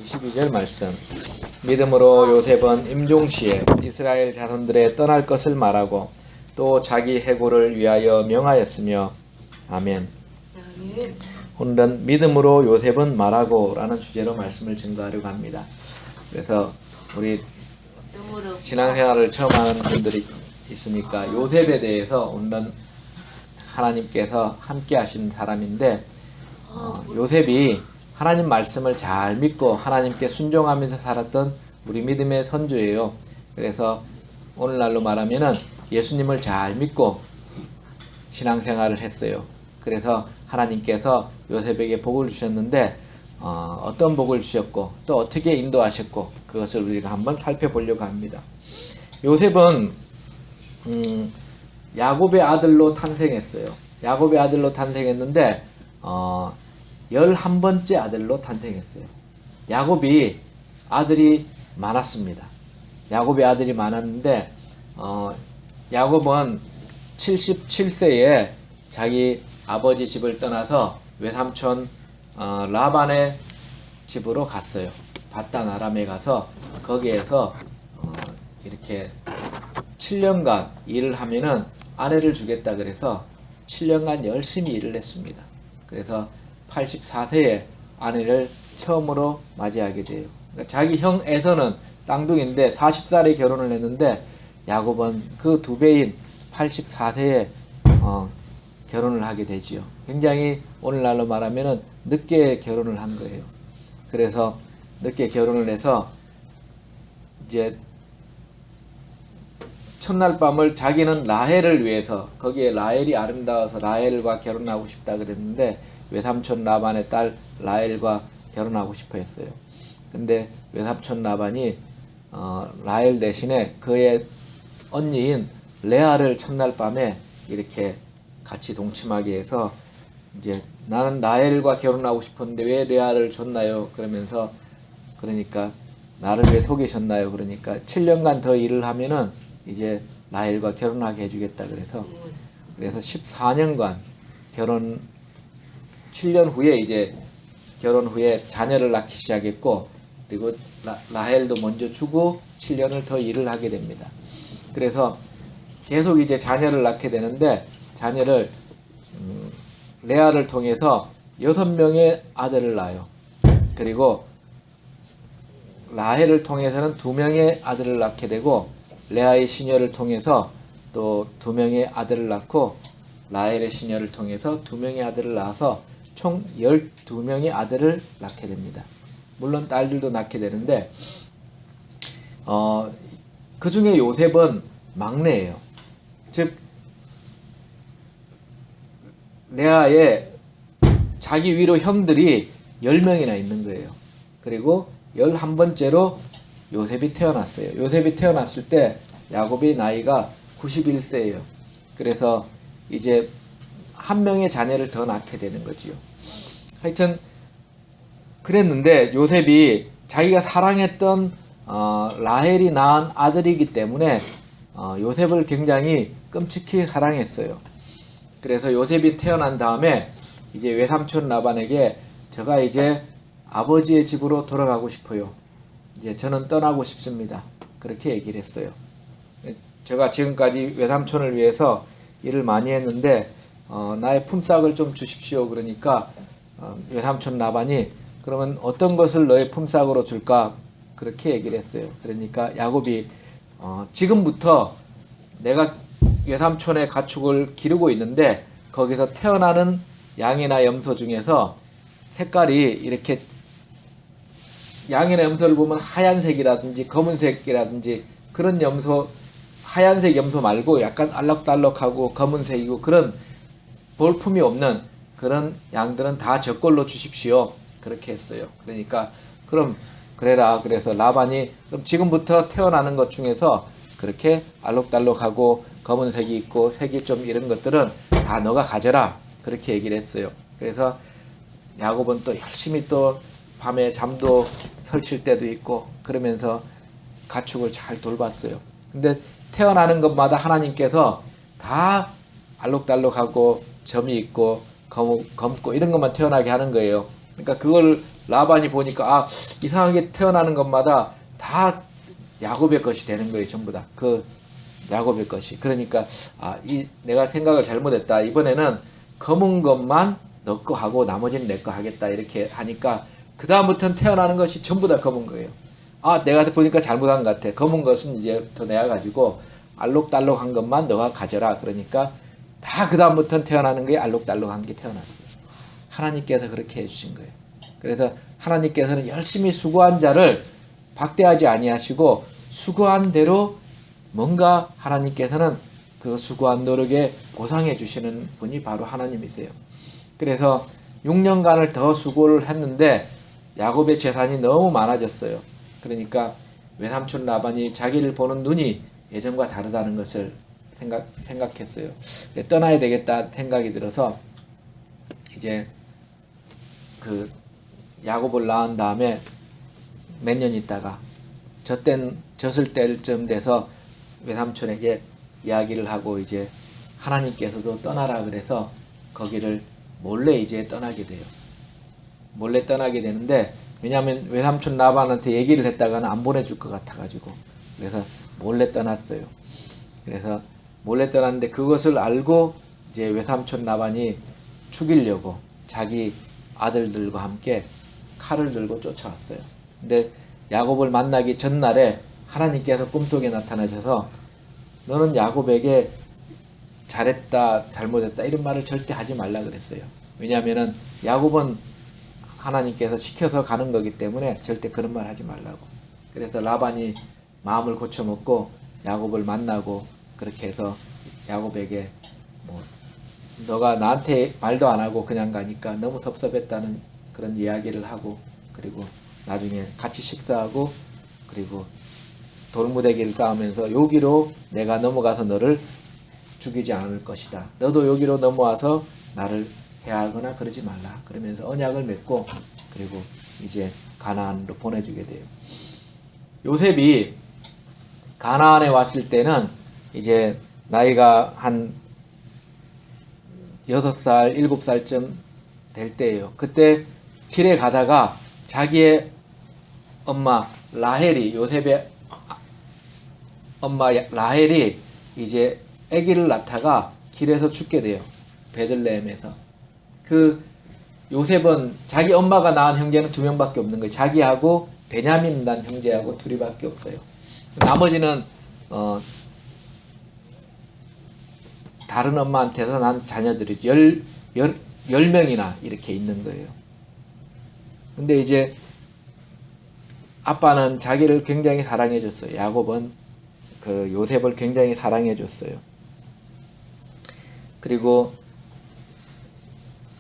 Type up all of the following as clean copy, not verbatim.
22절 말씀. 믿음으로 요셉은 임종시에 이스라엘 자손들의 떠날 것을 말하고 또 자기 해고를 위하여 명하였으며. 아멘. 오늘은 믿음으로 요셉은 말하고 라는 주제로 말씀을 증거하려고 합니다. 그래서 우리 신앙생활을 처음 하는 분들이 있으니까 요셉에 대해서 오늘은 하나님께서 함께 하신 사람인데, 요셉이 하나님 말씀을 잘 믿고 하나님께 순종하면서 살았던 우리 믿음의 선조예요. 그래서 오늘날로 말하면은 예수님을 잘 믿고 신앙생활을 했어요. 그래서 하나님께서 요셉에게 복을 주셨는데, 어떤 복을 주셨고 또 어떻게 인도하셨고 그것을 우리가 한번 살펴보려고 합니다. 요셉은 야곱의 아들로 탄생했어요. 야곱의 아들로 탄생했는데 11번째 아들로 탄생했어요. 야곱이 아들이 많았습니다. 야곱의 아들이 많았는데 야곱은 77세에 자기 아버지 집을 떠나서 외삼촌 라반의 집으로 갔어요. 바단 아람에 가서 거기에서 이렇게 7년간 일을 하면은 아내를 주겠다 그래서 7년간 열심히 일을 했습니다. 그래서 84세에 아내를 처음으로 맞이하게 돼요. 그러니까 자기 형 에서는 쌍둥이인데 40살에 결혼을 했는데 야곱은 그 두 배인 84세에 결혼을 하게 되지요. 굉장히 오늘날로 말하면은 늦게 결혼을 한 거예요. 그래서 늦게 결혼을 해서 이제 첫날 밤을 자기는 라헬을 위해서, 거기에 라헬이 아름다워서 라헬과 결혼하고 싶다 그랬는데 외삼촌 라반의 딸 라헬과 결혼하고 싶어 했어요. 근데 외삼촌 라반이 라헬 대신에 그의 언니인 레아를 첫날 밤에 이렇게 같이 동침하게 해서, 이제 나는 라헬과 결혼하고 싶었는데 왜 레아를 줬나요? 그러면서, 그러니까 나를 왜 속이셨나요? 그러니까 7년간 더 일을 하면은 이제 라헬과 결혼하게 해주겠다 그래서 14년간 7년 후에 이제 결혼 후에 자녀를 낳기 시작했고, 그리고 라헬도 먼저 주고 7년을 더 일을 하게 됩니다. 그래서 계속 이제 자녀를 낳게 되는데, 자녀를 레아를 통해서 6명의 아들을 낳아요. 그리고 라헬을 통해서는 2명의 아들을 낳게 되고, 레아의 시녀를 통해서 또 2명의 아들을 낳고, 라헬의 시녀를 통해서 2명의 아들을 낳아서 총 12명의 아들을 낳게 됩니다. 물론 딸들도 낳게 되는데 그 중에 요셉은 막내예요. 즉 레아의 자기 위로 형들이 10명이나 있는 거예요. 그리고 11번째로 요셉이 태어났어요. 요셉이 태어났을 때 야곱의 나이가 91세예요. 그래서 이제 한 명의 자녀를 더 낳게 되는 거지요. 하여튼 그랬는데 요셉이 자기가 사랑했던 라헬이 낳은 아들이기 때문에 요셉을 굉장히 끔찍히 사랑했어요. 그래서 요셉이 태어난 다음에 이제 외삼촌 라반에게 제가 이제 아버지의 집으로 돌아가고 싶어요. 이제 저는 떠나고 싶습니다. 그렇게 얘기를 했어요. 제가 지금까지 외삼촌을 위해서 일을 많이 했는데 나의 품삯을 좀 주십시오. 그러니까 외삼촌 라반이 그러면 어떤 것을 너의 품삯으로 줄까? 그렇게 얘기를 했어요. 그러니까 야곱이 지금부터 내가 외삼촌의 가축을 기르고 있는데 거기서 태어나는 양이나 염소 중에서 색깔이 이렇게, 양이나 염소를 보면 하얀색이라든지 검은색이라든지 그런 염소, 하얀색 염소 말고 약간 알록달록하고 검은색이고 그런 볼품이 없는 그런 양들은 다 저 걸로 주십시오. 그렇게 했어요. 그러니까 그럼 그래라. 그래서 라반이 그럼 지금부터 태어나는 것 중에서 그렇게 알록달록하고 검은색이 있고 색이 좀 이런 것들은 다 너가 가져라. 그렇게 얘기를 했어요. 그래서 야곱은 또 열심히 또 밤에 잠도 설칠 때도 있고 그러면서 가축을 잘 돌봤어요. 근데 태어나는 것마다 하나님께서 다 알록달록하고 점이 있고 검고 이런 것만 태어나게 하는 거예요. 그러니까 그걸 라반이 보니까 이상하게 태어나는 것마다 다 야곱의 것이 되는 거예요. 전부 다 그 야곱의 것이. 그러니까 내가 생각을 잘못했다. 이번에는 검은 것만 너 거 하고 나머지는 내 거 하겠다. 이렇게 하니까 그 다음부터는 태어나는 것이 전부 다 검은 거예요. 내가 보니까 잘못한 것 같아. 검은 것은 이제 더 내가 가지고 알록달록한 것만 너가 가져라. 그러니까 다 그 다음부터는 태어나는 게 알록달록한 게 태어나는 거예요. 하나님께서 그렇게 해주신 거예요. 그래서 하나님께서는 열심히 수고한 자를 박대하지 아니하시고 수고한 대로 뭔가 하나님께서는 그 수고한 노력에 보상해 주시는 분이 바로 하나님이세요. 그래서 6년간을 더 수고를 했는데 야곱의 재산이 너무 많아졌어요. 그러니까 외삼촌 라반이 자기를 보는 눈이 예전과 다르다는 것을 생각했어요. 떠나야 되겠다 생각이 들어서 이제 그 야곱을 낳은 다음에 몇 년 있다가 젖을 때쯤 돼서 외삼촌에게 이야기를 하고 이제 하나님께서도 떠나라 그래서 거기를 몰래 이제 떠나게 돼요. 몰래 떠나게 되는데 왜냐하면 외삼촌 라반한테 얘기를 했다가는 안 보내줄 것 같아가지고 그래서 몰래 떠났어요. 그래서 몰래 떠났는데 그것을 알고 이제 외삼촌 라반이 죽이려고 자기 아들들과 함께 칼을 들고 쫓아왔어요. 근데 야곱을 만나기 전날에 하나님께서 꿈속에 나타나셔서 너는 야곱에게 잘했다 잘못했다 이런 말을 절대 하지 말라 그랬어요. 왜냐하면은 야곱은 하나님께서 시켜서 가는 거기 때문에 절대 그런 말 하지 말라고. 그래서 라반이 마음을 고쳐먹고 야곱을 만나고 그렇게 해서 야곱에게 너가 나한테 말도 안 하고 그냥 가니까 너무 섭섭했다는 그런 이야기를 하고 그리고 나중에 같이 식사하고 그리고 돌무대기를 쌓으면서 여기로 내가 넘어가서 너를 죽이지 않을 것이다. 너도 여기로 넘어와서 나를 해하거나 그러지 말라. 그러면서 언약을 맺고 그리고 이제 가나안으로 보내주게 돼요. 요셉이 가나안에 왔을 때는 이제 나이가 한 6살, 7살쯤 될 때예요. 그때 길에 가다가 자기의 엄마 라헬이 요셉의 엄마 라헬이 이제 아기를 낳다가 길에서 죽게 돼요. 베들레헴에서. 그 요셉은 자기 엄마가 낳은 형제는 2명밖에 없는 거예요. 자기하고 베냐민 난 형제하고 둘이밖에 없어요. 나머지는 다른 엄마한테서 난 자녀들이 10명이나 이렇게 있는 거예요. 근데 이제 아빠는 자기를 굉장히 사랑해 줬어요. 야곱은 그 요셉을 굉장히 사랑해 줬어요. 그리고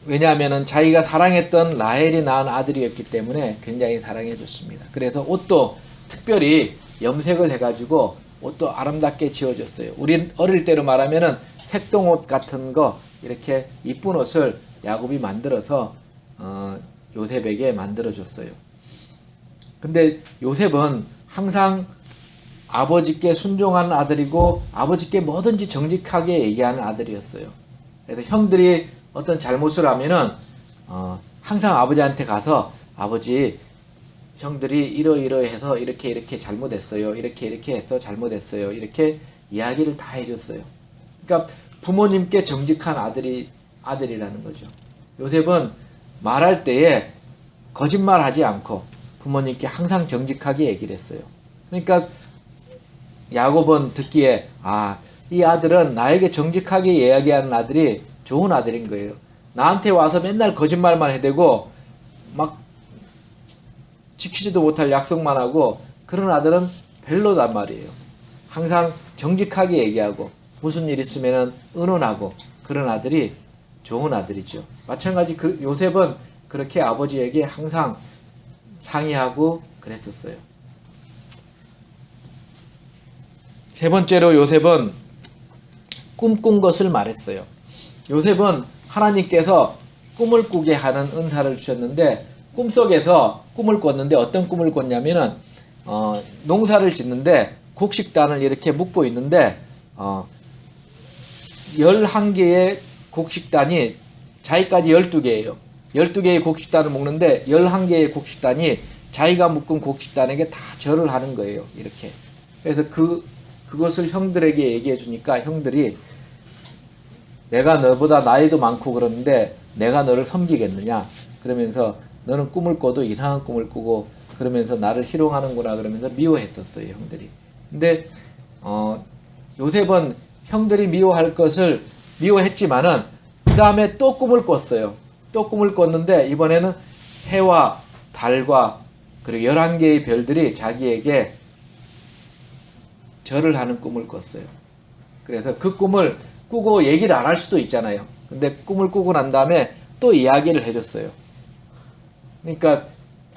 왜냐하면은 자기가 사랑했던 라헬이 낳은 아들이었기 때문에 굉장히 사랑해 줬습니다. 그래서 옷도 특별히 염색을 해가지고 옷도 아름답게 지어줬어요. 우리 어릴 때로 말하면은 색동옷 같은 거 이렇게 이쁜 옷을 야곱이 만들어서 요셉에게 만들어줬어요. 근데 요셉은 항상 아버지께 순종하는 아들이고 아버지께 뭐든지 정직하게 얘기하는 아들이었어요. 그래서 형들이 어떤 잘못을 하면은 항상 아버지한테 가서 아버지 형들이 이러이러해서 이렇게 잘못했어요. 이렇게 해서 잘못했어요. 이렇게 이야기를 다 해줬어요. 그러니까 부모님께 정직한 아들이라는 거죠. 요셉은 말할 때에 거짓말하지 않고 부모님께 항상 정직하게 얘기를 했어요. 그러니까 야곱은 듣기에 이 아들은 나에게 정직하게 이야기하는 아들이 좋은 아들인 거예요. 나한테 와서 맨날 거짓말만 해대고 막 지키지도 못할 약속만 하고 그런 아들은 별로단 말이에요. 항상 정직하게 얘기하고 무슨 일 있으면 의논하고 그런 아들이 좋은 아들이죠. 마찬가지 요셉은 그렇게 아버지에게 항상 상의하고 그랬었어요. 세 번째로 요셉은 꿈꾼 것을 말했어요. 요셉은 하나님께서 꿈을 꾸게 하는 은사를 주셨는데 꿈속에서 꿈을 꿨는데 어떤 꿈을 꿨냐면은 농사를 짓는데 곡식단을 이렇게 묶고 있는데 11개의 곡식단이 자기까지 12개예요. 12개의 곡식단을 먹는데 11개의 곡식단이 자기가 묶은 곡식단에게 다 절을 하는 거예요. 이렇게. 그래서 그것을 형들에게 얘기해 주니까 형들이 내가 너보다 나이도 많고 그러는데 내가 너를 섬기겠느냐? 그러면서 너는 꿈을 꿔도 이상한 꿈을 꾸고 그러면서 나를 희롱하는구나 그러면서 미워했었어요, 형들이. 근데 요셉은 형들이 미워할 것을 미워했지만은 그 다음에 또 꿈을 꿨어요. 또 꿈을 꿨는데 이번에는 해와 달과 그리고 11개의 별들이 자기에게 절을 하는 꿈을 꿨어요. 그래서 그 꿈을 꾸고 얘기를 안 할 수도 있잖아요. 근데 꿈을 꾸고 난 다음에 또 이야기를 해줬어요. 그러니까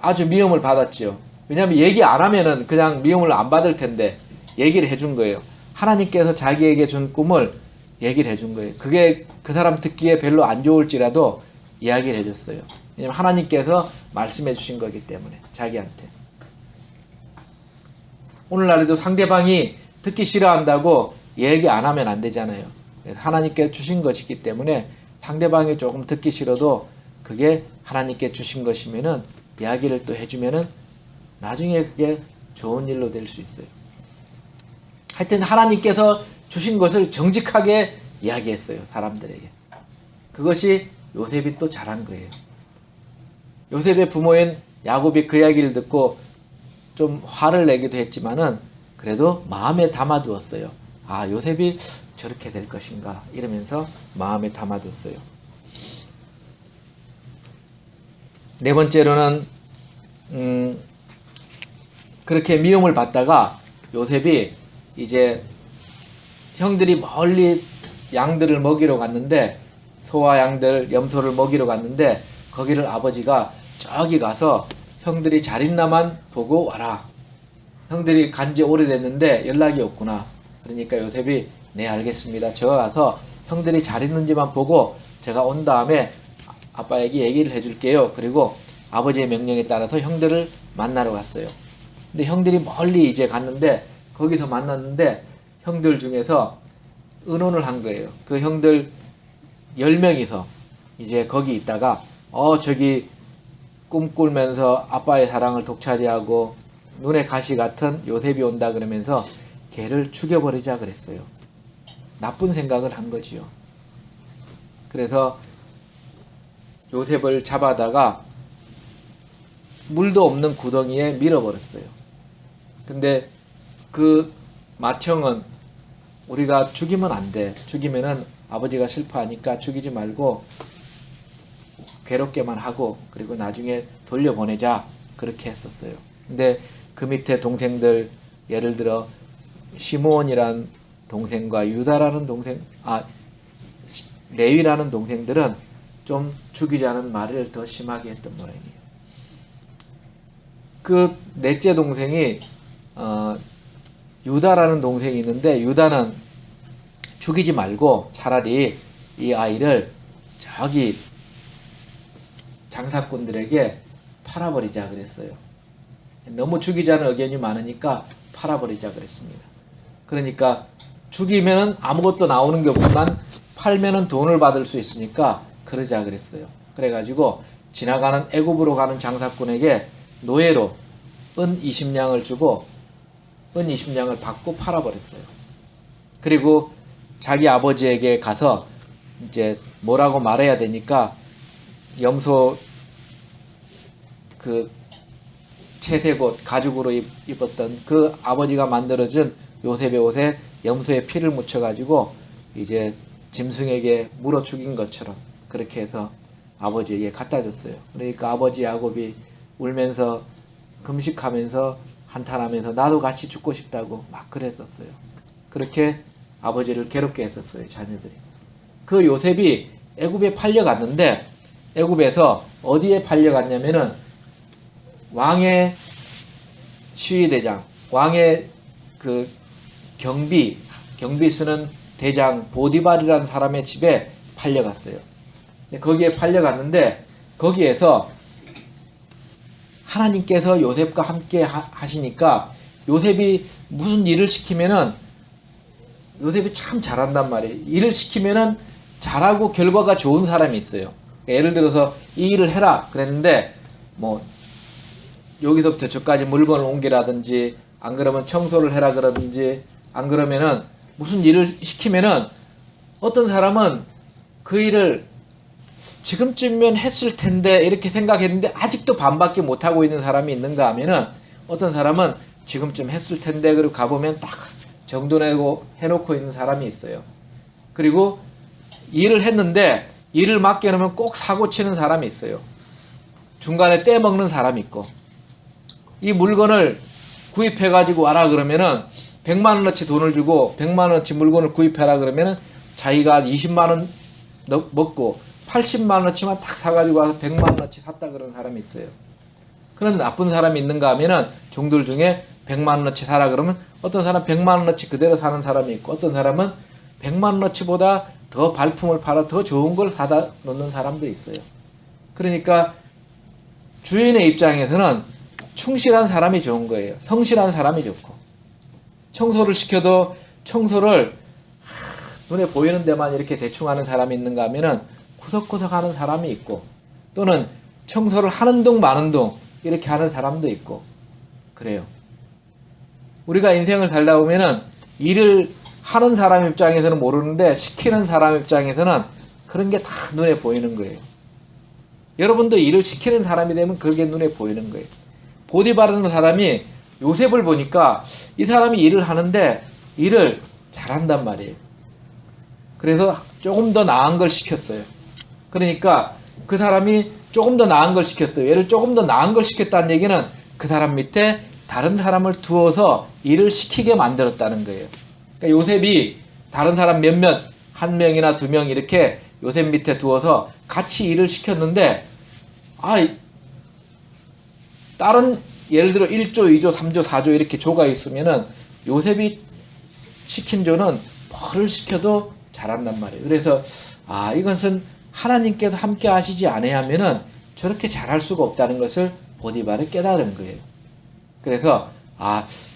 아주 미움을 받았죠. 왜냐하면 얘기 안 하면은 그냥 미움을 안 받을 텐데 얘기를 해준 거예요. 하나님께서 자기에게 준 꿈을 얘기를 해준 거예요. 그게 그 사람 듣기에 별로 안 좋을지라도 이야기를 해줬어요. 왜냐하면 하나님께서 말씀해 주신 거기 때문에 자기한테. 오늘날에도 상대방이 듣기 싫어한다고 얘기 안 하면 안 되잖아요. 그래서 하나님께 주신 것이기 때문에 상대방이 조금 듣기 싫어도 그게 하나님께 주신 것이면은 이야기를 또 해주면은 나중에 그게 좋은 일로 될 수 있어요. 하여튼 하나님께서 주신 것을 정직하게 이야기했어요. 사람들에게. 그것이 요셉이 또 잘한 거예요. 요셉의 부모인 야곱이 그 이야기를 듣고 좀 화를 내기도 했지만은 그래도 마음에 담아두었어요. 아, 요셉이 저렇게 될 것인가 이러면서 마음에 담아뒀어요. 네 번째로는 그렇게 미움을 받다가 요셉이 이제 형들이 멀리 양들을 먹이러 갔는데 소와 양들, 염소를 먹이러 갔는데 거기를 아버지가 저기 가서 형들이 잘 있나만 보고 와라. 형들이 간지 오래됐는데 연락이 없구나. 그러니까 요셉이 네 알겠습니다. 제가 가서 형들이 잘 있는지만 보고 제가 온 다음에 아빠에게 얘기를 해줄게요. 그리고 아버지의 명령에 따라서 형들을 만나러 갔어요. 근데 형들이 멀리 이제 갔는데 거기서 만났는데 형들 중에서 의논을 한 거예요. 그 형들 10명이서 이제 거기 있다가 저기 꿈꾸면서 아빠의 사랑을 독차지하고 눈에 가시 같은 요셉이 온다 그러면서 걔를 죽여버리자 그랬어요. 나쁜 생각을 한 거지요. 그래서 요셉을 잡아다가 물도 없는 구덩이에 밀어버렸어요. 근데 그 맏형은 우리가 죽이면 안 돼. 죽이면은 아버지가 슬퍼하니까 죽이지 말고 괴롭게만 하고 그리고 나중에 돌려보내자. 그렇게 했었어요. 근데 그 밑에 동생들 예를 들어 시므온이라는 동생과 유다라는 동생, 레위라는 동생들은 좀 죽이자는 말을 더 심하게 했던 모양이에요. 그 넷째 동생이 유다라는 동생이 있는데 유다는 죽이지 말고 차라리 이 아이를 저기 장사꾼들에게 팔아버리자 그랬어요. 너무 죽이자는 의견이 많으니까 팔아버리자 그랬습니다. 그러니까 죽이면은 아무것도 나오는 게 없지만 팔면은 돈을 받을 수 있으니까 그러자 그랬어요. 그래가지고 지나가는 애굽으로 가는 장사꾼에게 노예로 은 20냥을 주고 은 20냥을 받고 팔아버렸어요. 그리고 자기 아버지에게 가서 이제 뭐라고 말해야 되니까 염소 그 채색옷 가죽으로 입었던 그 아버지가 만들어준 요셉의 옷에 염소의 피를 묻혀가지고 이제 짐승에게 물어 죽인 것처럼 그렇게 해서 아버지에게 갖다 줬어요. 그러니까 아버지 야곱이 울면서 금식하면서 한탄하면서 나도 같이 죽고 싶다고 막 그랬었어요. 그렇게 아버지를 괴롭게 했었어요. 자녀들이. 그 요셉이 애굽에 팔려갔는데 애굽에서 어디에 팔려갔냐면은 왕의 시위대장, 왕의 그 경비 쓰는 대장 보디발이라는 사람의 집에 팔려갔어요. 거기에 팔려갔는데 거기에서 하나님께서 요셉과 함께 하시니까 요셉이 무슨 일을 시키면은 요셉이 참 잘한단 말이에요. 일을 시키면은 잘하고 결과가 좋은 사람이 있어요. 예를 들어서 이 일을 해라 그랬는데 뭐 여기서부터 저까지 물건을 옮기라든지 안 그러면 청소를 해라 그러든지 안 그러면은 무슨 일을 시키면은 어떤 사람은 그 일을 지금쯤이면 했을 텐데 이렇게 생각했는데 아직도 반밖에 못하고 있는 사람이 있는가 하면은 어떤 사람은 지금쯤 했을 텐데 그리고 가보면 딱 정돈하고 해놓고 있는 사람이 있어요. 그리고 일을 했는데 일을 맡겨놓으면 꼭 사고 치는 사람이 있어요. 중간에 떼먹는 사람이 있고 이 물건을 구입해가지고 와라 그러면은 100만 원어치 돈을 주고 100만 원어치 물건을 구입해라 그러면은 자기가 20만 원 먹고 80만 원어치만 딱 사가지고 와서 100만 원어치 샀다 그러는 사람이 있어요. 그런 나쁜 사람이 있는가 하면은 종들 중에 100만 원어치 사라 그러면 어떤 사람 100만 원어치 그대로 사는 사람이 있고 어떤 사람은 100만 원어치보다 더 발품을 팔아 더 좋은 걸 사다 놓는 사람도 있어요. 그러니까 주인의 입장에서는 충실한 사람이 좋은 거예요. 성실한 사람이 좋고 청소를 시켜도 청소를 눈에 보이는 데만 이렇게 대충 하는 사람이 있는가 하면은 구석구석 하는 사람이 있고 또는 청소를 하는 둥 마는 둥 이렇게 하는 사람도 있고 그래요. 우리가 인생을 살다 보면은 일을 하는 사람 입장에서는 모르는데 시키는 사람 입장에서는 그런 게 다 눈에 보이는 거예요. 여러분도 일을 시키는 사람이 되면 그게 눈에 보이는 거예요. 보디바라는 사람이 요셉을 보니까 이 사람이 일을 하는데 일을 잘한단 말이에요. 그래서 조금 더 나은 걸 시켰어요. 그러니까 그 사람이 조금 더 나은 걸 시켰어요. 얘를 조금 더 나은 걸 시켰다는 얘기는 그 사람 밑에 다른 사람을 두어서 일을 시키게 만들었다는 거예요. 그러니까 요셉이 다른 사람 몇몇 한 명이나 두 명 이렇게 요셉 밑에 두어서 같이 일을 시켰는데 다른 예를 들어 1조, 2조, 3조, 4조 이렇게 조가 있으면은 요셉이 시킨 조는 뭐를 시켜도 잘한단 말이에요. 그래서 이것은 하나님께서 함께 하시지 않으면은 저렇게 잘할 수가 없다는 것을 보디발이 깨달은 거예요. 그래서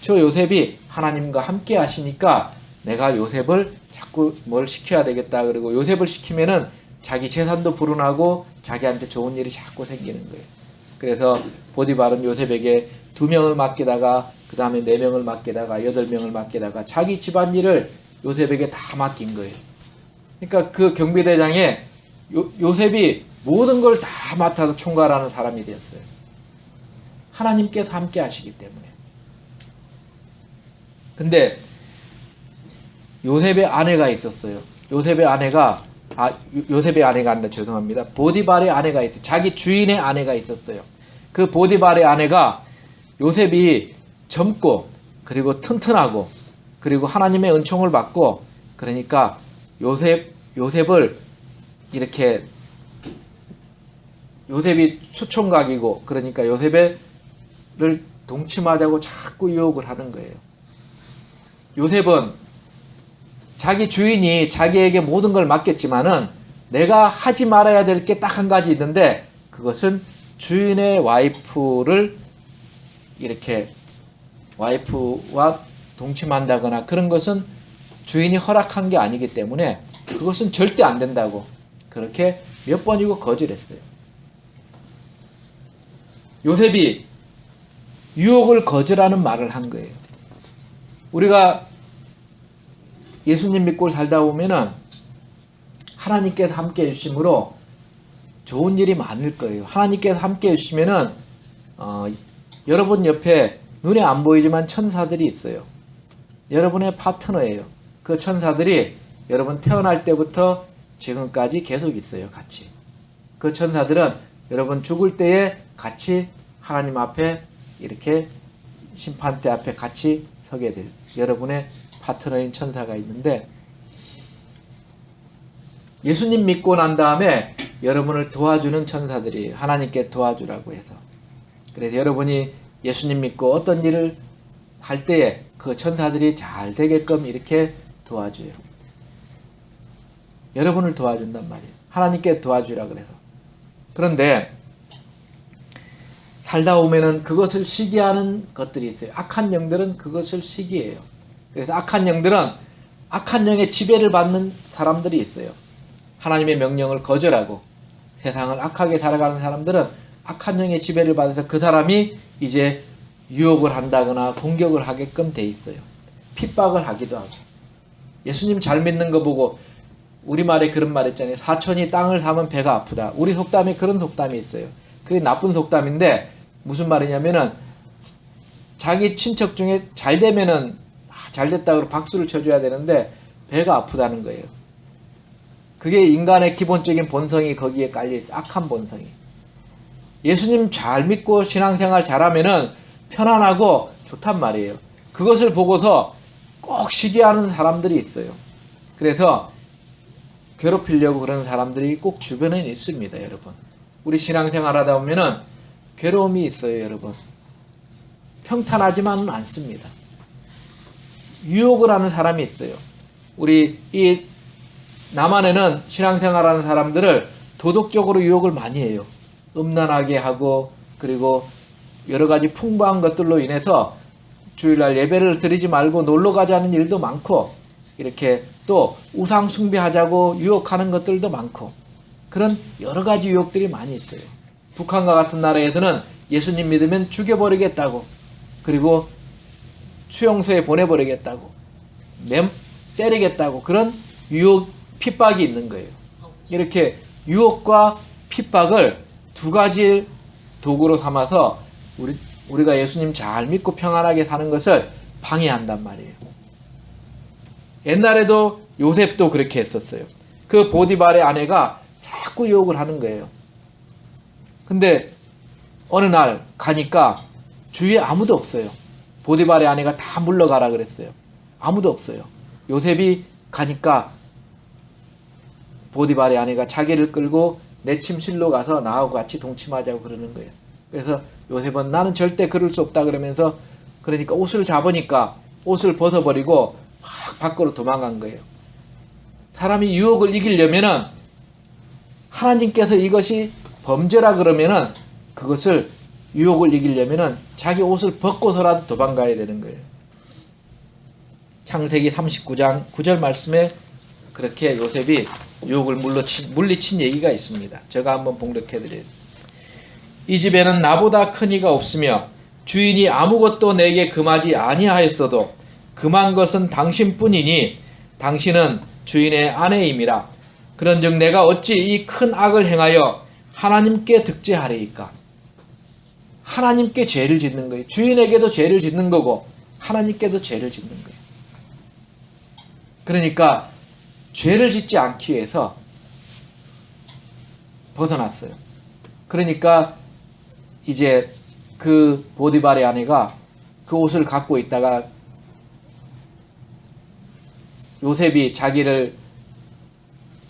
저 요셉이 하나님과 함께 하시니까 내가 요셉을 자꾸 뭘 시켜야 되겠다. 그리고 요셉을 시키면은 자기 재산도 불어나고 자기한테 좋은 일이 자꾸 생기는 거예요. 그래서 보디발은 요셉에게 2명을 맡기다가 그 다음에 4명을 맡기다가 8명을 맡기다가 자기 집안일을 요셉에게 다 맡긴 거예요. 그러니까 그 경비대장에 요셉이 모든 걸 다 맡아서 총괄하는 사람이 되었어요. 하나님께서 함께 하시기 때문에. 근데 요셉의 아내가 있었어요. 요셉의 아내가 아니라 죄송합니다. 보디발의 아내가 있어요. 자기 주인의 아내가 있었어요. 그 보디발의 아내가 요셉이 젊고 그리고 튼튼하고 그리고 하나님의 은총을 받고 그러니까 요셉을 이렇게 요셉이 수총각이고 그러니까 요셉을 동침하자고 자꾸 유혹을 하는 거예요. 요셉은 자기 주인이 자기에게 모든 걸 맡겼지만은 내가 하지 말아야 될 게 딱 한 가지 있는데 그것은 주인의 와이프를 이렇게 와이프와 동침한다거나 그런 것은 주인이 허락한 게 아니기 때문에 그것은 절대 안 된다고 그렇게 몇 번이고 거절했어요. 요셉이 유혹을 거절하는 말을 한 거예요. 우리가 예수님 믿고 살다 보면은 하나님께서 함께 해주심으로 좋은 일이 많을 거예요. 하나님께서 함께 해주시면은 여러분 옆에 눈에 안 보이지만 천사들이 있어요. 여러분의 파트너예요. 그 천사들이 여러분 태어날 때부터 지금까지 계속 있어요. 같이. 그 천사들은 여러분 죽을 때에 같이 하나님 앞에 이렇게 심판대 앞에 같이 서게 돼요. 여러분의 파트너인 천사가 있는데 예수님 믿고 난 다음에 여러분을 도와주는 천사들이 하나님께 도와주라고 해서 그래서 여러분이 예수님 믿고 어떤 일을 할 때에 그 천사들이 잘 되게끔 이렇게 도와줘요. 여러분을 도와준단 말이에요. 하나님께 도와주라 그래서. 그런데 살다 보면은 그것을 시기하는 것들이 있어요. 악한 영들은 그것을 시기해요. 그래서 악한 영들은 악한 영의 지배를 받는 사람들이 있어요. 하나님의 명령을 거절하고 세상을 악하게 살아가는 사람들은 악한 영의 지배를 받아서 그 사람이 이제 유혹을 한다거나 공격을 하게끔 돼 있어요. 핍박을 하기도 하고. 예수님 잘 믿는 거 보고 우리말에 그런 말 있잖아요. 사촌이 땅을 사면 배가 아프다. 우리 속담에 그런 속담이 있어요. 그게 나쁜 속담인데 무슨 말이냐면은 자기 친척 중에 잘 되면은 잘 됐다고 박수를 쳐줘야 되는데 배가 아프다는 거예요. 그게 인간의 기본적인 본성이 거기에 깔려있어. 악한 본성이. 예수님 잘 믿고 신앙생활 잘하면은 편안하고 좋단 말이에요. 그것을 보고서 꼭 시기하는 사람들이 있어요. 그래서 괴롭히려고 그러는 사람들이 꼭 주변에 있습니다, 여러분. 우리 신앙생활 하다 보면은 괴로움이 있어요, 여러분. 평탄하지만은 않습니다. 유혹을 하는 사람이 있어요. 우리 이 남한에는 신앙생활하는 사람들을 도덕적으로 유혹을 많이 해요. 음란하게 하고 그리고 여러 가지 풍부한 것들로 인해서 주일날 예배를 드리지 말고 놀러 가자는 일도 많고 이렇게 또 우상 숭배하자고 유혹하는 것들도 많고 그런 여러 가지 유혹들이 많이 있어요. 북한과 같은 나라에서는 예수님 믿으면 죽여버리겠다고 그리고 수용소에 보내버리겠다고 때리겠다고 그런 유혹 핍박이 있는 거예요. 이렇게 유혹과 핍박을 두 가지 도구로 삼아서 우리가 예수님 잘 믿고 평안하게 사는 것을 방해한단 말이에요. 옛날에도 요셉도 그렇게 했었어요. 그 보디발의 아내가 자꾸 유혹을 하는 거예요. 근데 어느 날 가니까 주위에 아무도 없어요. 보디발의 아내가 다 물러가라 그랬어요. 아무도 없어요. 요셉이 가니까 보디발의 아내가 자기를 끌고 내 침실로 가서 나하고 같이 동침하자고 그러는 거예요. 그래서 요셉은 나는 절대 그럴 수 없다 그러면서 그러니까 옷을 잡으니까 옷을 벗어버리고 막 밖으로 도망간 거예요. 사람이 유혹을 이기려면은 하나님께서 이것이 범죄라 그러면은 그것을 유혹을 이기려면은 자기 옷을 벗고서라도 도망가야 되는 거예요. 창세기 39장 9절 말씀에 그렇게 요셉이 유혹을 물리친 얘기가 있습니다. 제가 한번 봉독해드려요. 이 집에는 나보다 큰 이가 없으며 주인이 아무것도 내게 금하지 아니하였어도 금한 것은 당신뿐이니 당신은 주인의 아내임이라. 그런즉 내가 어찌 이 큰 악을 행하여 하나님께 득죄하리이까. 하나님께 죄를 짓는 거예요. 주인에게도 죄를 짓는 거고 하나님께도 죄를 짓는 거예요. 그러니까 죄를 짓지 않기 위해서 벗어났어요. 그러니까 이제 그 보디발의 아내가 그 옷을 갖고 있다가 요셉이 자기를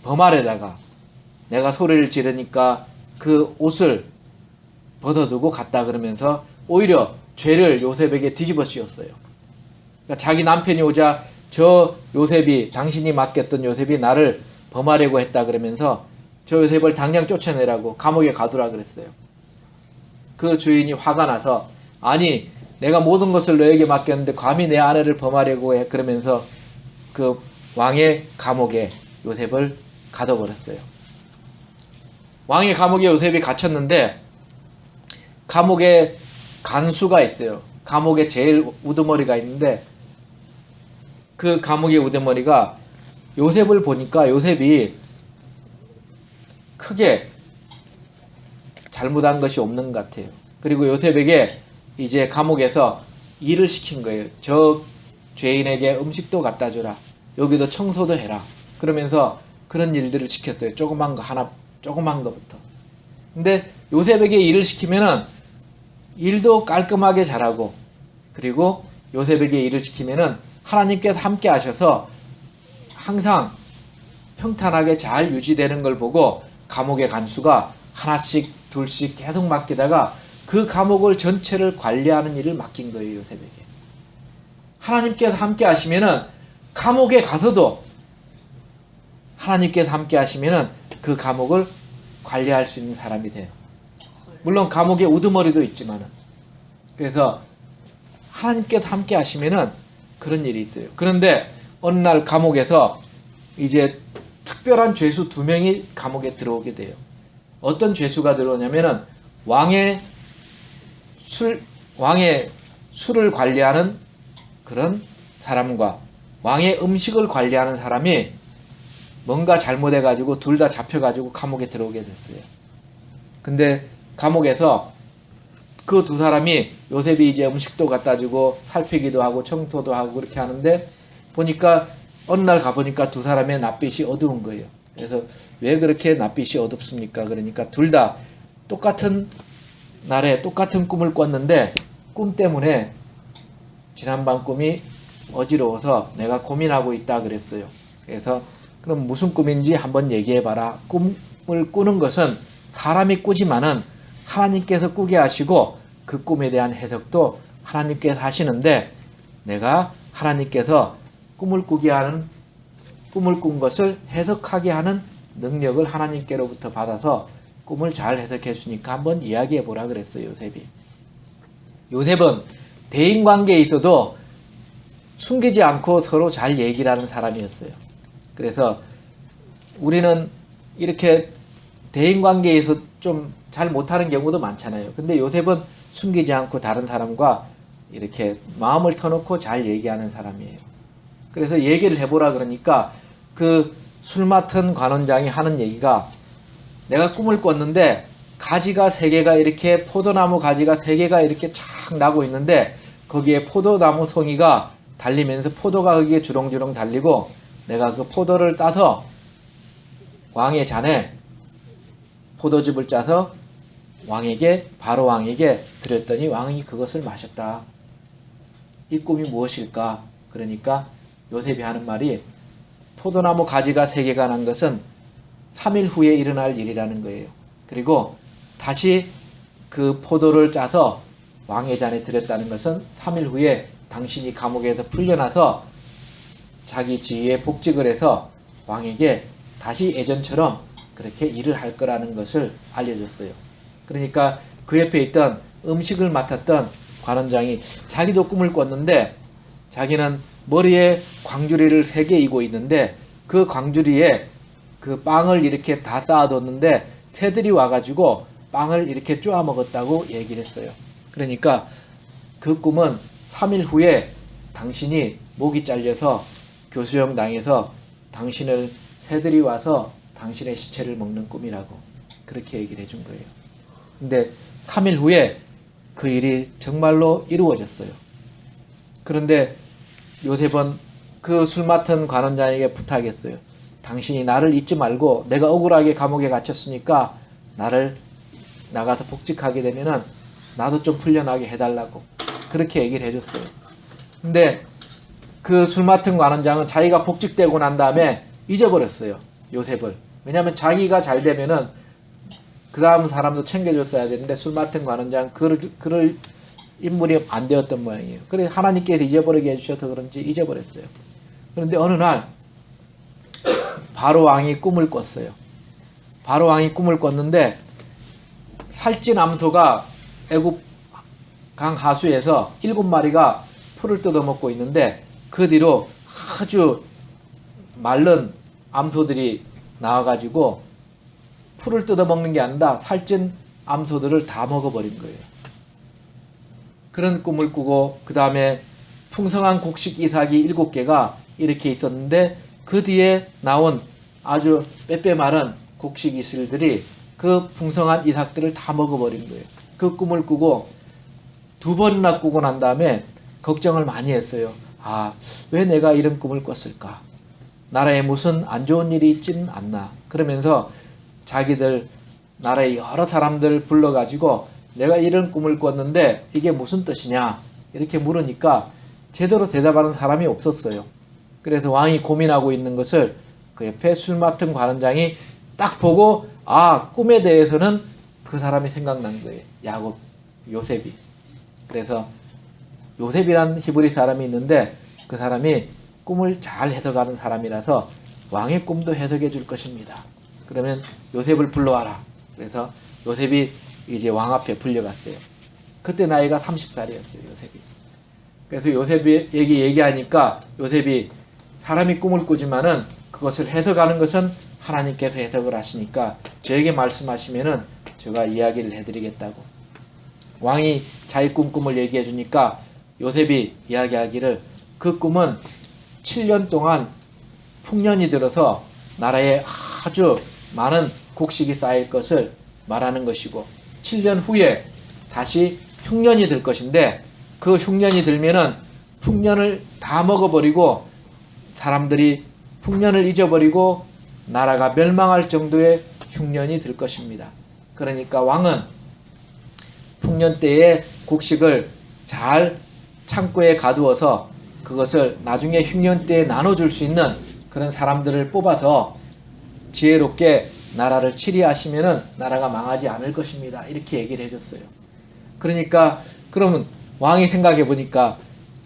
범하려다가 내가 소리를 지르니까 그 옷을 벗어두고 갔다 그러면서 오히려 죄를 요셉에게 뒤집어 씌웠어요. 그러니까 자기 남편이 오자 저 요셉이 당신이 맡겼던 요셉이 나를 범하려고 했다 그러면서 저 요셉을 당장 쫓아내라고 감옥에 가두라 그랬어요. 그 주인이 화가 나서 아니 내가 모든 것을 너에게 맡겼는데 감히 내 아내를 범하려고 해 그러면서 그 왕의 감옥에 요셉을 가둬버렸어요. 왕의 감옥에 요셉이 갇혔는데 감옥에 간수가 있어요. 감옥에 제일 우두머리가 있는데 그 감옥의 우두머리가 요셉을 보니까 요셉이 크게 잘못한 것이 없는 것 같아요. 그리고 요셉에게 이제 감옥에서 일을 시킨 거예요. 저 죄인에게 음식도 갖다 주라. 여기도 청소도 해라. 그러면서 그런 일들을 시켰어요. 조그만 거부터. 근데 요셉에게 일을 시키면은 일도 깔끔하게 잘하고 그리고 요셉에게 일을 시키면은 하나님께서 함께 하셔서 항상 평탄하게 잘 유지되는 걸 보고 감옥의 간수가 하나씩 둘씩 계속 맡기다가 그 감옥을 전체를 관리하는 일을 맡긴 거예요. 요셉에게. 하나님께서 함께 하시면은 감옥에 가서도 하나님께서 함께 하시면은 그 감옥을 관리할 수 있는 사람이 돼요. 물론 감옥에 우두머리도 있지만은. 그래서 하나님께서 함께 하시면은 그런 일이 있어요. 그런데 어느 날 감옥에서 이제 특별한 죄수 2명이 감옥에 들어오게 돼요. 어떤 죄수가 들어오냐면은 왕의 술을 관리하는 그런 사람과 왕의 음식을 관리하는 사람이 뭔가 잘못해가지고 둘 다 잡혀가지고 감옥에 들어오게 됐어요. 근데 감옥에서 그 두 사람이 요셉이 이제 음식도 갖다 주고 살피기도 하고 청소도 하고 그렇게 하는데 보니까 어느 날 가보니까 두 사람의 낯빛이 어두운 거예요. 그래서 왜 그렇게 낯빛이 어둡습니까? 그러니까 둘 다 똑같은 날에 똑같은 꿈을 꿨는데 꿈 때문에 지난밤 꿈이 어지러워서 내가 고민하고 있다 그랬어요. 그래서 그럼 무슨 꿈인지 한번 얘기해봐라. 꿈을 꾸는 것은 사람이 꾸지만은 하나님께서 꾸게 하시고 그 꿈에 대한 해석도 하나님께서 하시는데 내가 하나님께서 꿈을 꾼 것을 해석하게 하는 능력을 하나님께로부터 받아서 꿈을 잘 해석해 주니까 한번 이야기해 보라 그랬어요. 요셉이. 요셉은 대인관계에 있어도 숨기지 않고 서로 잘 얘기를 하는 사람이었어요. 그래서 우리는 이렇게 대인관계에서 좀 잘 못하는 경우도 많잖아요. 근데 요셉은 숨기지 않고 다른 사람과 이렇게 마음을 터놓고 잘 얘기하는 사람이에요. 그래서 얘기를 해보라 그러니까 그 술 맡은 관원장이 하는 얘기가 내가 꿈을 꿨는데 가지가 3개가 이렇게 포도나무 가지가 3개가 이렇게 쫙 나고 있는데 거기에 포도나무 송이가 달리면서 포도가 거기에 주렁주렁 달리고 내가 그 포도를 따서 왕의 잔에 포도즙을 짜서 바로 왕에게 드렸더니 왕이 그것을 마셨다. 이 꿈이 무엇일까? 그러니까 요셉이 하는 말이 포도나무 가지가 3개가 난 것은 3일 후에 일어날 일이라는 거예요. 그리고 다시 그 포도를 짜서 왕의 잔에 드렸다는 것은 3일 후에 당신이 감옥에서 풀려나서 자기 지위에 복직을 해서 왕에게 다시 예전처럼 그렇게 일을 할 거라는 것을 알려줬어요. 그러니까 그 옆에 있던 음식을 맡았던 관원장이 자기도 꿈을 꿨는데 자기는 머리에 광주리를 3개 이고 있는데 그 광주리에 그 빵을 이렇게 다 쌓아뒀는데 새들이 와가지고 빵을 이렇게 쪼아 먹었다고 얘기를 했어요. 그러니까 그 꿈은 3일 후에 당신이 목이 잘려서 교수형 당해서 당신을 새들이 와서 당신의 시체를 먹는 꿈이라고 그렇게 얘기를 해준 거예요. 근데 3일 후에 그 일이 정말로 이루어졌어요. 그런데 요셉은 그 술 맡은 관원장에게 부탁했어요. 당신이 나를 잊지 말고 내가 억울하게 감옥에 갇혔으니까 나를 나가서 복직하게 되면은 나도 좀 풀려나게 해달라고 그렇게 얘기를 해줬어요. 근데 그 술 맡은 관원장은 자기가 복직되고 난 다음에 잊어버렸어요. 요셉을. 왜냐하면 자기가 잘 되면은 그 다음 사람도 챙겨줬어야 되는데 술 맡은 관원장 그럴 인물이 안 되었던 모양이에요. 그래 하나님께서 잊어버리게 해주셔서 그런지 잊어버렸어요. 그런데 어느 날 바로 왕이 꿈을 꿨어요. 바로 왕이 꿈을 꿨는데 살찐 암소가 애굽 강 하수에서 7마리가 풀을 뜯어먹고 있는데 그 뒤로 아주 마른 암소들이 나와가지고 풀을 뜯어먹는 게 아니라 살찐 암소들을 다 먹어버린 거예요. 그런 꿈을 꾸고 그 다음에 풍성한 곡식 이삭이 7개가 이렇게 있었는데 그 뒤에 나온 아주 빼빼 마른 곡식 이슬들이 그 풍성한 이삭들을 다 먹어버린 거예요. 그 꿈을 꾸고 2번이나 꾸고 난 다음에 걱정을 많이 했어요. 왜 내가 이런 꿈을 꿨을까? 나라에 무슨 안 좋은 일이 있지는 않나? 그러면서 자기들 나라의 여러 사람들 불러가지고 내가 이런 꿈을 꿨는데 이게 무슨 뜻이냐? 이렇게 물으니까 제대로 대답하는 사람이 없었어요. 그래서 왕이 고민하고 있는 것을 그 옆에 술 맡은 관원장이 딱 보고 꿈에 대해서는 그 사람이 생각난 거예요. 요셉이. 그래서 요셉이라는 히브리 사람이 있는데 그 사람이 꿈을 잘 해석하는 사람이라서 왕의 꿈도 해석해 줄 것입니다. 그러면 요셉을 불러와라. 그래서 요셉이 이제 왕 앞에 불려갔어요. 그때 나이가 30살이었어요. 요셉이. 그래서 요셉이 얘기하니까 요셉이 사람이 꿈을 꾸지만은 그것을 해석하는 것은 하나님께서 해석을 하시니까 저에게 말씀하시면은 제가 이야기를 해드리겠다고. 왕이 자기 꿈을 얘기해 주니까 요셉이 이야기하기를 그 꿈은 7년 동안 풍년이 들어서 나라에 아주 많은 곡식이 쌓일 것을 말하는 것이고 7년 후에 다시 흉년이 들 것인데 그 흉년이 들면은 풍년을 다 먹어버리고 사람들이 풍년을 잊어버리고 나라가 멸망할 정도의 흉년이 들 것입니다. 그러니까 왕은 풍년 때에 곡식을 잘 창고에 가두어서 그것을 나중에 흉년 때에 나눠줄 수 있는 그런 사람들을 뽑아서 지혜롭게 나라를 치리하시면은 나라가 망하지 않을 것입니다. 이렇게 얘기를 해줬어요. 그러니까 그러면 왕이 생각해 보니까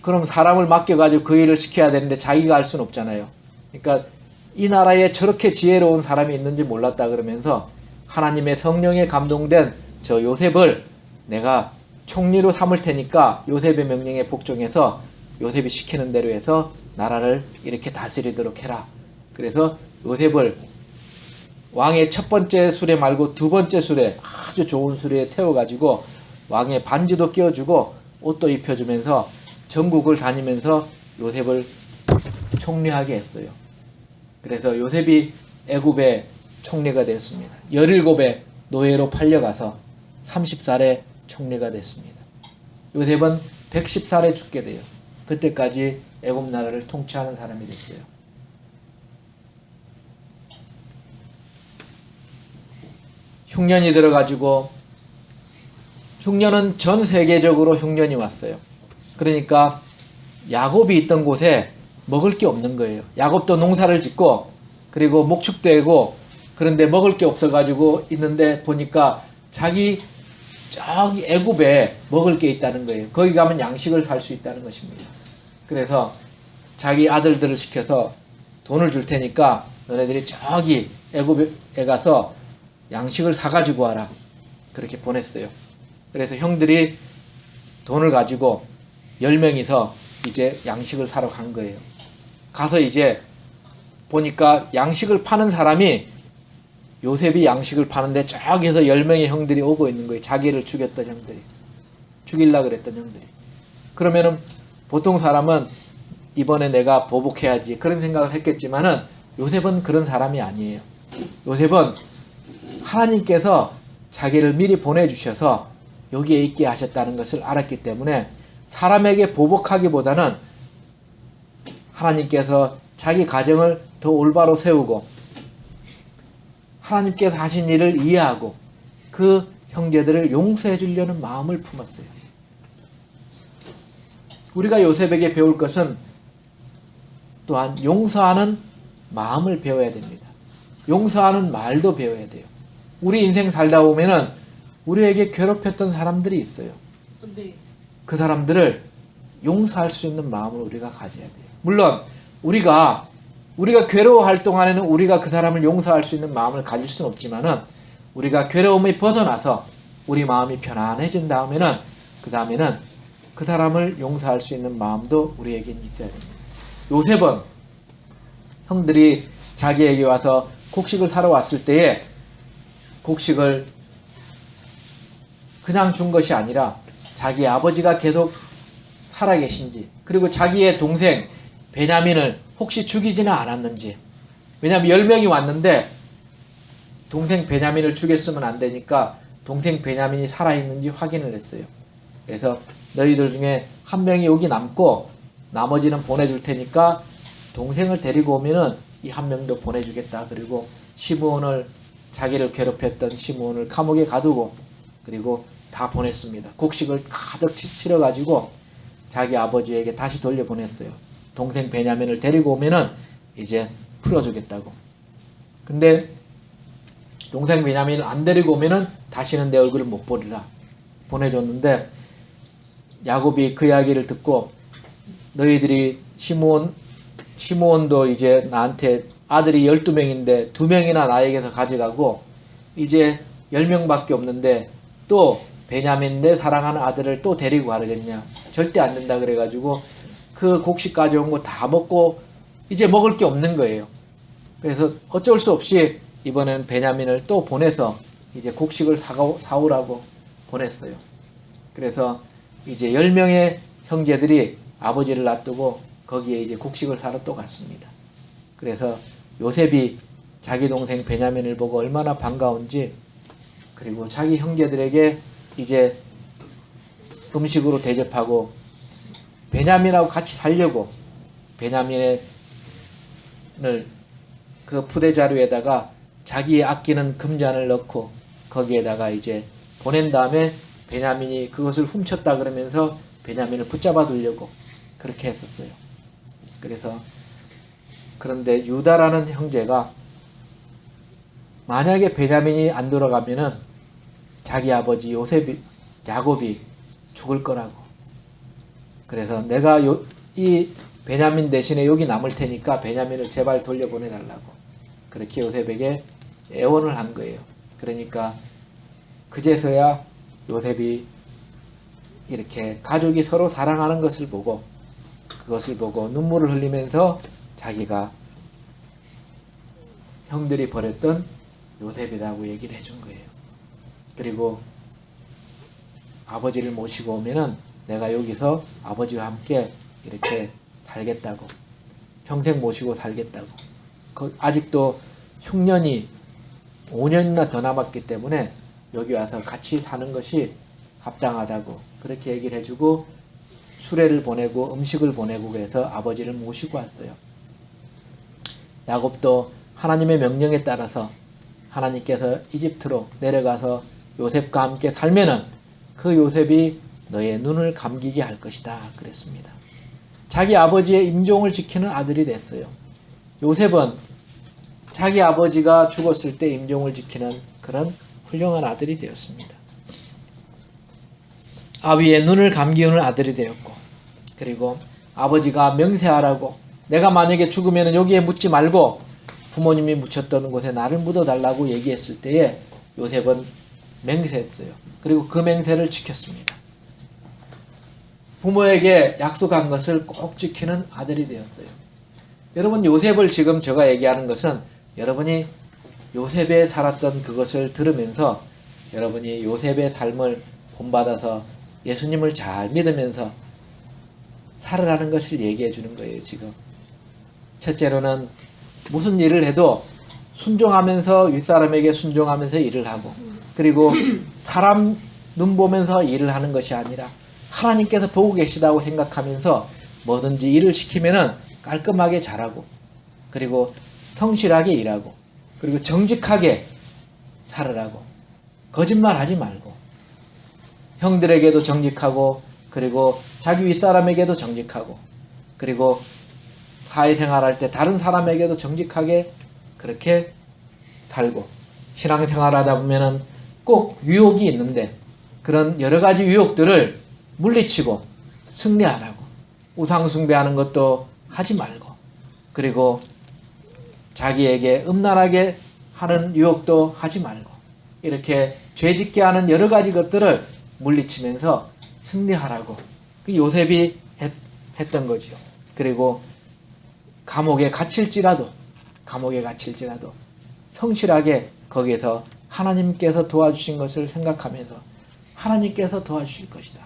그럼 사람을 맡겨가지고 그 일을 시켜야 되는데 자기가 할 수는 없잖아요. 그러니까 이 나라에 저렇게 지혜로운 사람이 있는지 몰랐다 그러면서 하나님의 성령에 감동된 저 요셉을 내가 총리로 삼을 테니까 요셉의 명령에 복종해서 요셉이 시키는 대로 해서 나라를 이렇게 다스리도록 해라. 그래서 요셉을 왕의 첫 번째 수레 말고 두 번째 수레, 아주 좋은 수레에 태워가지고 왕의 반지도 끼워주고 옷도 입혀주면서 전국을 다니면서 요셉을 총리하게 했어요. 그래서 요셉이 애굽의 총리가 되었습니다. 17의 노예로 팔려가서 30살에 총리가 됐습니다. 요셉은 110살에 죽게 돼요. 그때까지 애굽 나라를 통치하는 사람이 됐어요. 흉년이 들어가지고 흉년은 전 세계적으로 흉년이 왔어요. 그러니까 야곱이 있던 곳에 먹을 게 없는 거예요. 야곱도 농사를 짓고 그리고 목축도 하고 그런데 먹을 게 없어가지고 있는데 보니까 자기 저기 애굽에 먹을 게 있다는 거예요. 거기 가면 양식을 살 수 있다는 것입니다. 그래서 자기 아들들을 시켜서 돈을 줄 테니까 너네들이 저기 애굽에 가서 양식을 사가지고 와라. 그렇게 보냈어요. 그래서 형들이 돈을 가지고 10명이서 이제 양식을 사러 간 거예요. 가서 이제 보니까 양식을 파는 사람이 요셉이 양식을 파는데 저기서 10명의 형들이 오고 있는 거예요. 자기를 죽였던 형들이. 죽이려고 그랬던 형들이. 그러면은 보통 사람은 이번에 내가 보복해야지 그런 생각을 했겠지만은 요셉은 그런 사람이 아니에요. 요셉은 하나님께서 자기를 미리 보내주셔서 여기에 있게 하셨다는 것을 알았기 때문에 사람에게 보복하기보다는 하나님께서 자기 가정을 더 올바로 세우고 하나님께서 하신 일을 이해하고 그 형제들을 용서해 주려는 마음을 품었어요. 우리가 요셉에게 배울 것은 또한 용서하는 마음을 배워야 됩니다. 용서하는 말도 배워야 돼요. 우리 인생 살다 보면은 우리에게 괴롭혔던 사람들이 있어요. 네. 그 사람들을 용서할 수 있는 마음을 우리가 가져야 돼요. 물론 우리가 괴로워할 동안에는 우리가 그 사람을 용서할 수 있는 마음을 가질 수는 없지만은 우리가 괴로움에 벗어나서 우리 마음이 편안해진 다음에는 그 사람을 용서할 수 있는 마음도 우리에겐 있어야 됩니다. 요셉은 형들이 자기에게 와서 곡식을 사러 왔을 때에 곡식을 그냥 준 것이 아니라 자기 아버지가 계속 살아계신지 그리고 자기의 동생 베냐민을 혹시 죽이지는 않았는지. 왜냐하면 10명이 왔는데 동생 베냐민을 죽였으면 안 되니까 동생 베냐민이 살아있는지 확인을 했어요. 그래서 너희들 중에 한 명이 여기 남고 나머지는 보내줄 테니까 동생을 데리고 오면은 이 한 명도 보내주겠다. 그리고 시므온을 자기를 괴롭혔던 시므온을 감옥에 가두고 그리고 다 보냈습니다. 곡식을 가득 실어가지고 자기 아버지에게 다시 돌려보냈어요. 동생 베냐민을 데리고 오면은 이제 풀어주겠다고. 근데 동생 베냐민을 안 데리고 오면은 다시는 내 얼굴을 못 보리라 보내줬는데 야곱이 그 이야기를 듣고 너희들이 시므온도 이제 나한테 아들이 12명인데 2명이나 나에게서 가져가고 이제 10명밖에 없는데 또 베냐민 내 사랑하는 아들을 또 데리고 가려겠냐. 절대 안 된다 그래가지고 그 곡식 가져온 거 다 먹고 이제 먹을 게 없는 거예요. 그래서 어쩔 수 없이 이번에는 베냐민을 또 보내서 이제 곡식을 사오라고 보냈어요. 그래서 이제 10명의 형제들이 아버지를 놔두고 거기에 이제 곡식을 사러 또 갔습니다. 그래서 요셉이 자기 동생 베냐민을 보고 얼마나 반가운지, 그리고 자기 형제들에게 이제 음식으로 대접하고 베냐민하고 같이 살려고 베냐민을 그 푸대자루에다가 자기의 아끼는 금잔을 넣고 거기에다가 이제 보낸 다음에 베냐민이 그것을 훔쳤다 그러면서 베냐민을 붙잡아 두려고 그렇게 했었어요. 그래서 그런데 유다라는 형제가 만약에 베냐민이 안 돌아가면은 자기 아버지 야곱이 죽을 거라고. 그래서 내가 이 베냐민 대신에 여기 남을 테니까 베냐민을 제발 돌려보내달라고 그렇게 요셉에게 애원을 한 거예요. 그러니까 그제서야 요셉이 이렇게 가족이 서로 사랑하는 것을 보고 그것을 보고 눈물을 흘리면서 자기가 형들이 버렸던 요셉이라고 얘기를 해준 거예요. 그리고 아버지를 모시고 오면은 내가 여기서 아버지와 함께 이렇게 살겠다고, 평생 모시고 살겠다고. 아직도 흉년이 5년이나 더 남았기 때문에 여기 와서 같이 사는 것이 합당하다고 그렇게 얘기를 해주고 수레를 보내고 음식을 보내고 그래서 아버지를 모시고 왔어요. 야곱도 하나님의 명령에 따라서 하나님께서 이집트로 내려가서 요셉과 함께 살면은 그 요셉이 너의 눈을 감기게 할 것이다 그랬습니다. 자기 아버지의 임종을 지키는 아들이 됐어요. 요셉은 자기 아버지가 죽었을 때 임종을 지키는 그런 훌륭한 아들이 되었습니다. 아비의 눈을 감기우는 아들이 되었고, 그리고 아버지가 맹세하라고, 내가 만약에 죽으면 여기에 묻지 말고 부모님이 묻혔던 곳에 나를 묻어달라고 얘기했을 때에 요셉은 맹세했어요. 그리고 그 맹세를 지켰습니다. 부모에게 약속한 것을 꼭 지키는 아들이 되었어요. 여러분, 요셉을 지금 제가 얘기하는 것은 여러분이 요셉에 살았던 그것을 들으면서 여러분이 요셉의 삶을 본받아서 예수님을 잘 믿으면서 살아라는 것을 얘기해 주는 거예요. 지금 첫째로는 무슨 일을 해도 순종하면서 윗사람에게 순종하면서 일을 하고, 그리고 사람 눈 보면서 일을 하는 것이 아니라 하나님께서 보고 계시다고 생각하면서 뭐든지 일을 시키면은 깔끔하게 잘하고, 그리고 성실하게 일하고, 그리고 정직하게 살으라고, 거짓말하지 말고, 형들에게도 정직하고, 그리고 자기 윗사람에게도 정직하고, 그리고 사회생활할 때 다른 사람에게도 정직하게 그렇게 살고, 신앙생활하다 보면은 꼭 유혹이 있는데 그런 여러 가지 유혹들을 물리치고 승리하라고, 우상숭배하는 것도 하지 말고, 그리고 자기에게 음란하게 하는 유혹도 하지 말고, 이렇게 죄짓게 하는 여러 가지 것들을 물리치면서 승리하라고 그 요셉이 했던 거죠. 그리고 감옥에 갇힐지라도 성실하게 거기에서 하나님께서 도와주신 것을 생각하면서 하나님께서 도와주실 것이다.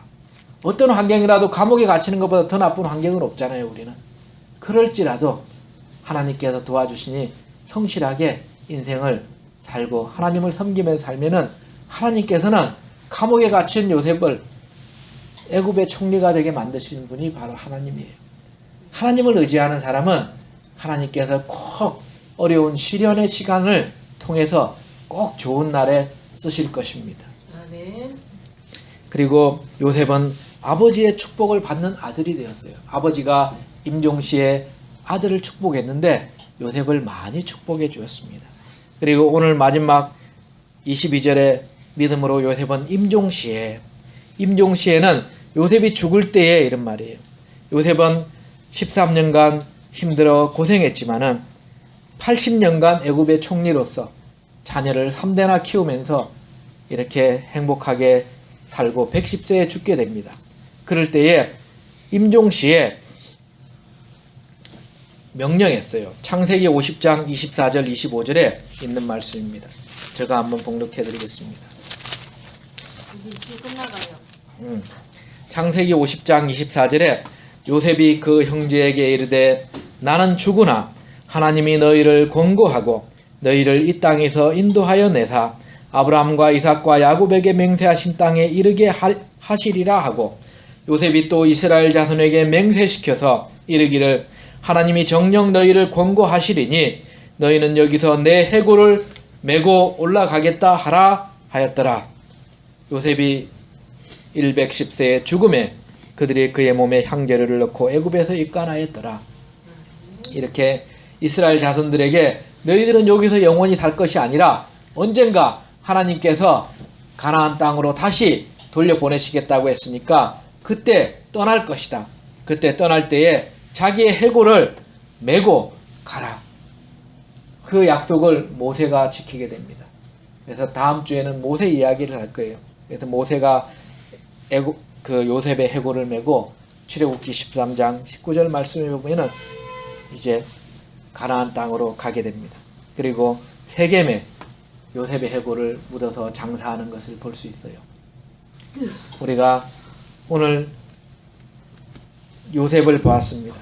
어떤 환경이라도 감옥에 갇히는 것보다 더 나쁜 환경은 없잖아요. 우리는. 그럴지라도 하나님께서 도와주시니 성실하게 인생을 살고 하나님을 섬기면서 살면은 하나님께서는 감옥에 갇힌 요셉을 애굽의 총리가 되게 만드신 분이 바로 하나님이에요. 하나님을 의지하는 사람은 하나님께서 꼭 어려운 시련의 시간을 통해서 꼭 좋은 날에 쓰실 것입니다. 아멘. 그리고 요셉은 아버지의 축복을 받는 아들이 되었어요. 아버지가 임종시에 아들을 축복했는데 요셉을 많이 축복해 주었습니다. 그리고 오늘 마지막 22절에 믿음으로 요셉은 임종시에는 요셉이 죽을 때에 이런 말이에요. 요셉은 13년간 힘들어 고생했지만은 80년간 애굽의 총리로서 자녀를 3대나 키우면서 이렇게 행복하게 살고 110세에 죽게 됩니다. 그럴 때에 임종시에 명령했어요. 창세기 50장 24절 25절에 있는 말씀입니다. 제가 한번 봉독해 드리겠습니다. 이제 끝나가요. 창세기 50장 24절에 요셉이 그 형제에게 이르되 나는 죽으나 하나님이 너희를 권고하고 너희를 이 땅에서 인도하여 내사 아브라함과 이삭과 야곱에게 맹세하신 땅에 이르게 하시리라 하고 요셉이 또 이스라엘 자손에게 맹세시켜서 이르기를 하나님이 정녕 너희를 권고하시리니 너희는 여기서 내 해골을 메고 올라가겠다 하라 하였더라. 요셉이 110세의 죽음에 그들이 그의 몸에 향재료를 넣고 애굽에서 입간하였더라. 이렇게 이스라엘 자손들에게 너희들은 여기서 영원히 살 것이 아니라 언젠가 하나님께서 가나안 땅으로 다시 돌려보내시겠다고 했으니까 그때 떠날 것이다. 그때 떠날 때에 자기의 해골을 메고 가라. 그 약속을 모세가 지키게 됩니다. 그래서 다음 주에는 모세 이야기를 할 거예요. 그래서 모세가 요셉의 해골을 메고 출애굽기 13장 19절 말씀에 보면은 이제 가나안 땅으로 가게 됩니다. 그리고 세겜에 요셉의 해골을 묻어서 장사하는 것을 볼 수 있어요. 우리가 오늘 요셉을 보았습니다.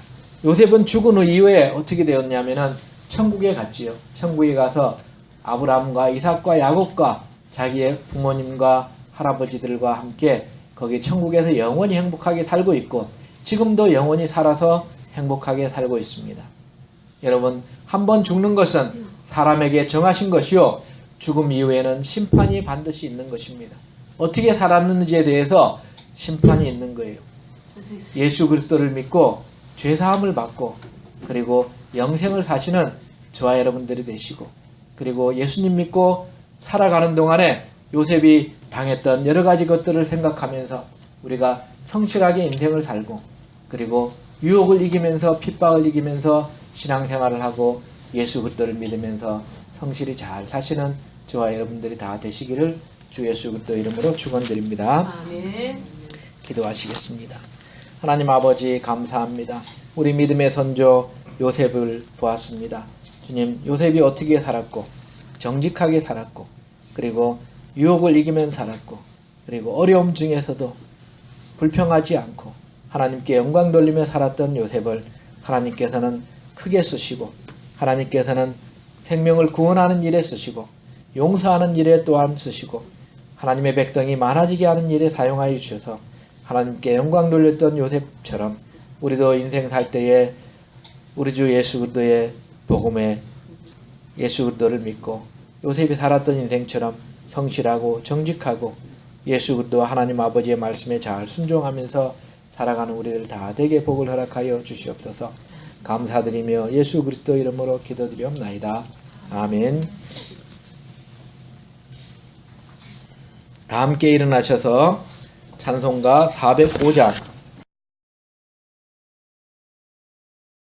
요셉은 죽은 후 이후에 어떻게 되었냐면은 천국에 갔지요. 천국에 가서 아브라함과 이삭과 야곱과 자기의 부모님과 할아버지들과 함께 거기 천국에서 영원히 행복하게 살고 있고 지금도 영원히 살아서 행복하게 살고 있습니다. 여러분, 한번 죽는 것은 사람에게 정하신 것이요 죽음 이후에는 심판이 반드시 있는 것입니다. 어떻게 살았는지에 대해서 심판이 있는 거예요. 예수 그리스도를 믿고 죄사함을 받고 그리고 영생을 사시는 저와 여러분들이 되시고 그리고 예수님 믿고 살아가는 동안에 요셉이 당했던 여러 가지 것들을 생각하면서 우리가 성실하게 인생을 살고 그리고 유혹을 이기면서 핍박을 이기면서 신앙생활을 하고 예수 그리스도를 믿으면서 성실히 잘 사시는 저와 여러분들이 다 되시기를 주 예수 그리스도 이름으로 축원드립니다. 아멘. 기도하시겠습니다. 하나님 아버지 감사합니다. 우리 믿음의 선조 요셉을 보았습니다. 주님, 요셉이 어떻게 살았고 정직하게 살았고 그리고 유혹을 이기면 살았고 그리고 어려움 중에서도 불평하지 않고 하나님께 영광 돌리며 살았던 요셉을 하나님께서는 크게 쓰시고 하나님께서는 생명을 구원하는 일에 쓰시고 용서하는 일에 또한 쓰시고 하나님의 백성이 많아지게 하는 일에 사용하여 주셔서 하나님께 영광 돌렸던 요셉처럼 우리도 인생 살 때에 우리 주 예수 그리스도의 복음에 예수 그리스도를 믿고 요셉이 살았던 인생처럼 성실하고 정직하고 예수 그리스도와 하나님 아버지의 말씀에 잘 순종하면서 살아가는 우리들 다 되게 복을 허락하여 주시옵소서. 감사드리며 예수 그리스도 이름으로 기도드리옵나이다. 아멘. 다 함께 일어나셔서 찬송가 405장